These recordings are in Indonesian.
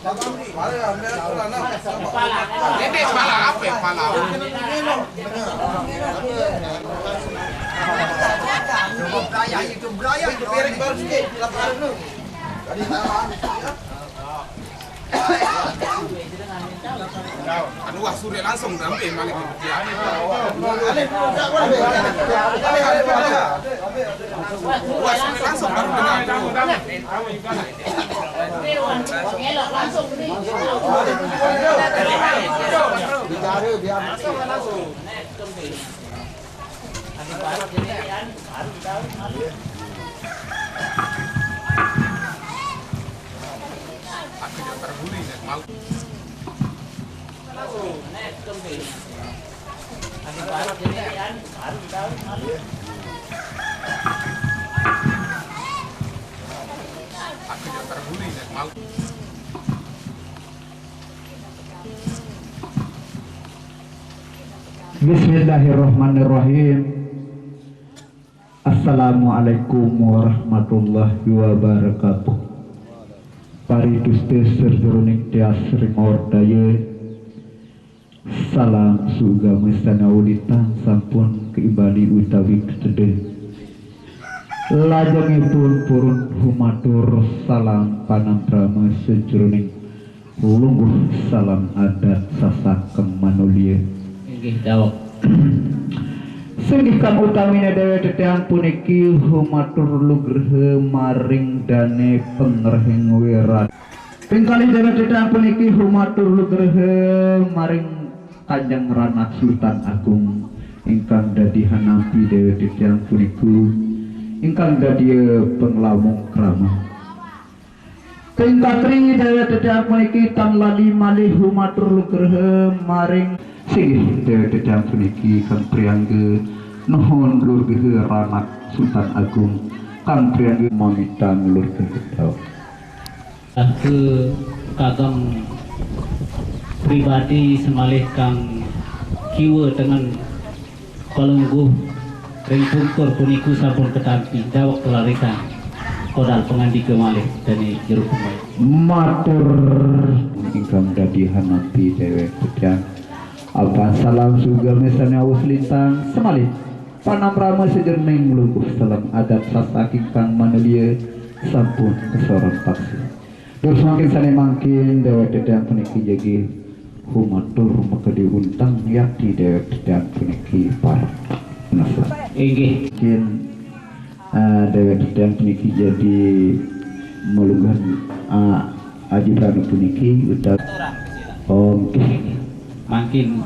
Ini pala apa ya pala? Itu beraya itu piring baru sedikit lapar dulu. Anu wah Surya langsung dampe balik ke dia. Wah Surya langsung baru dengar. Langsung Bismillahirrahmanirrahim. Assalamualaikum warahmatullahi wabarakatuh. Pariduste serjroning tias ringor daya salam sugama sanawulitan sampun keibali utawi kedede lajengipun purun humatur salam panamprama sejroning lungguh salam adat sasakem manulia nggih dawuh senggikan utamina dewe tetehan puniki humatur lugrhe maring dane pengrehing wirat pingkali dewe tetehan puniki humatur lugrhe maring Kanjeng Rana Sultan Agung ingkang dadi hanapi dewe tetehan puniku ingkang dadi penglamung krama pingkatri dewe tetehan puniki tan lali malih humatur lugrhe maring sing dewe tetehan puniki kang priangge nuhun lurgehe Rana Sultan Agung kang priangge mamitang lurgehe tau ke kagem pribadi semalih kang kiwa dengan pelengguh ring pungkur puniku sampun ketampi dawak kelarikan kodal pengandika malih dani jeruk pemain matur ingkang dadi hanapi dewe tetehan Abang salam suga mesane awus lintang semalih panamrama sejerning lungguh salam adat sasaking kang manulia sampun kesoron paksi dur semakin sane mangkin dewa dedang puniki jagi humatur maka diuntang yakti dewa dedang puniki par nasa inggih mungkin dewa dedang puniki jadi melunggan aji pranu puniki udah makin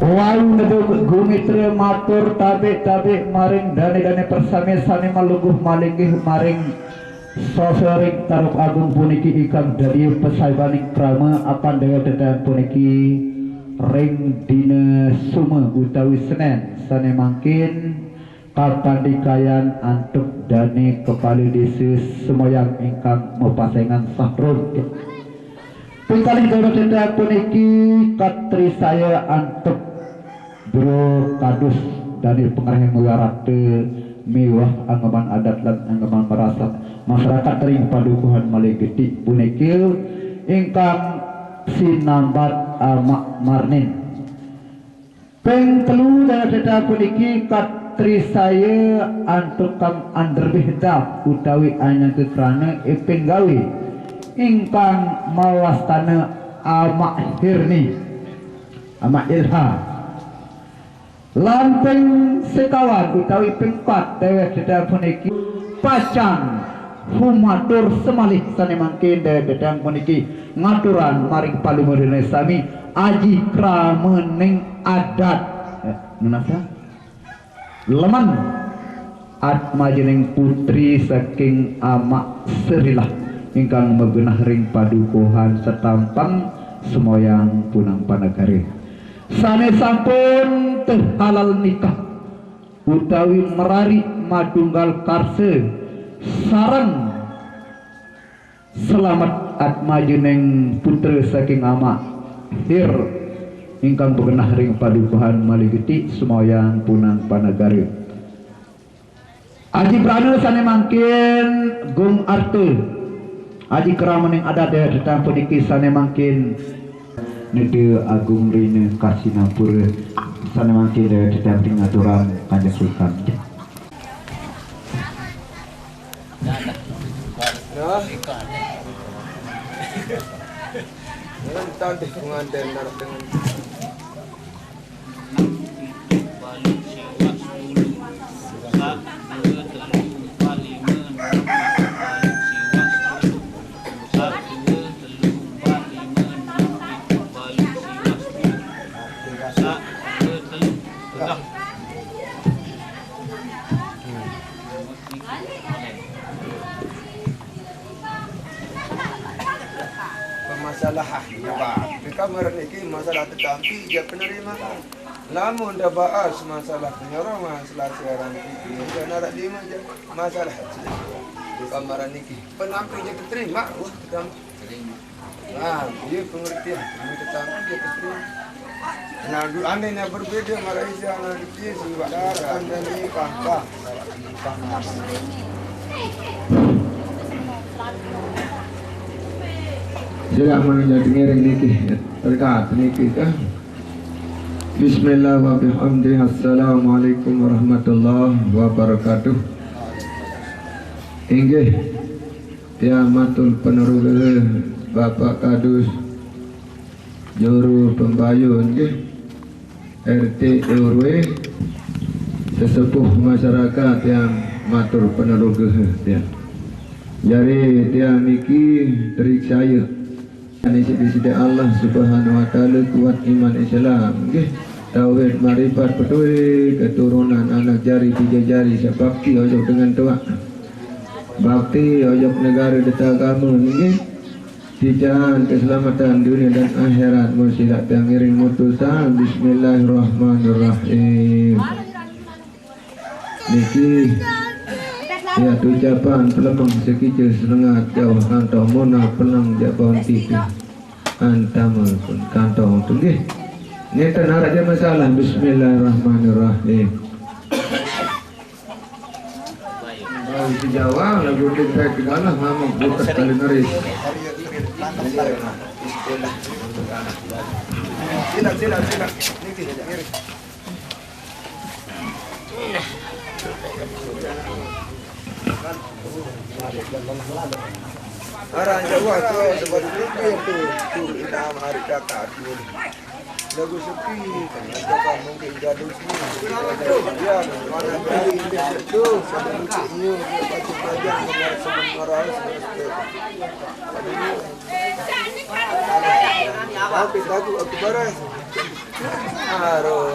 wayu neduk gumitra matur tabe maring dane persami-sami malungguh malinggih maring sosering Taruk Agung puniki ikang dari pesaibaning krama akan dewa dedan puniki ring dina suma utawi Senen sane mangkin kapandikayan antuk dane kepali desa semoyang ingkang mepasengan sahrun pingkali dewa dedan puniki katri saya antuk bro kadus dari pengarah mugarate mewah anggaman adat lan anggaman merasa masyarakat ring padukuhan malih geti punikil ingkang sinambat Mak Marnin ping telu dada puniki katri saya antuk kang underbehda utawi anyang kekrana iping gawe ingkang mawastana Amak Hirni Amak Ilha lamping sekawan utawi pingkat dewe dedang puniki pacang humatur semalih sane mangkin dewe dedang puniki ngaturan maring palumurine sami aji kramening adat nunasa leman atmajening putri saking Amak Serilah ingkang mebenah ring padukuhan setampang semoyang punang panagari sane sampun teh halal nikah utawi merari madunggal karse sareng selamat atmajeneng putra saking Amak Hir ingkang begenah ring padukuhan maligeti semoyang punang panagari aji prana sane mangkin gung arte Aji keraman yang ada di tentang peniki sana makin nede agung rine kasinapura sana makin dari tentang aturan Kanjeng Sultan. Tahun di pengantin dengan masalah di kamar niki masalah tetapi dia penerima namun dah bahas masalah penyorong masalah siaran TV dan ada di masalah di kamar niki penampi dia terima wah terima dia pengertian tetapi dia terima nah andainya berbeda Malaysia anak dia sebab darah dan ini pangkah Sila manunya dengerin niki terkat niki kah. Bismillahirrahmanirrahim. Assalamualaikum warahmatullahi wabarakatuh. Inggih tiamatul peneruh Bapak Kadus Juru Pembayun nggih RT RW sesepuh masyarakat yang matur peneruh dia. Jadi dia niki terik saya Sidi Allah Subhanahu wa taala kuat iman Islam nggih tauhid marifat peduli keturunan anak jari tiga jari sabakti ojok dengan tua bakti ojok negara deta agama nggih dijalan keselamatan dunia dan akhirat musilat yang ngiring mutusan bismillahirrahmanirrahim niki ya ucapan pelemang sekicau serengat jauh kantong mona pelang jabon tipi antama pun kantong tu nggih neta naraja masalah bismillahirrahmanirrahim baik di Jawa lagu kita kegalah mamuk bukan kali neris sila niki ngiring Arah Jawa tu seperti itu inam hari kakak tu lagu sepi kan kakak mungkin gaduh sini dia mana dari itu sebelum ini baca pelajaran dengan sebelum arah apa lagu aku baras aroh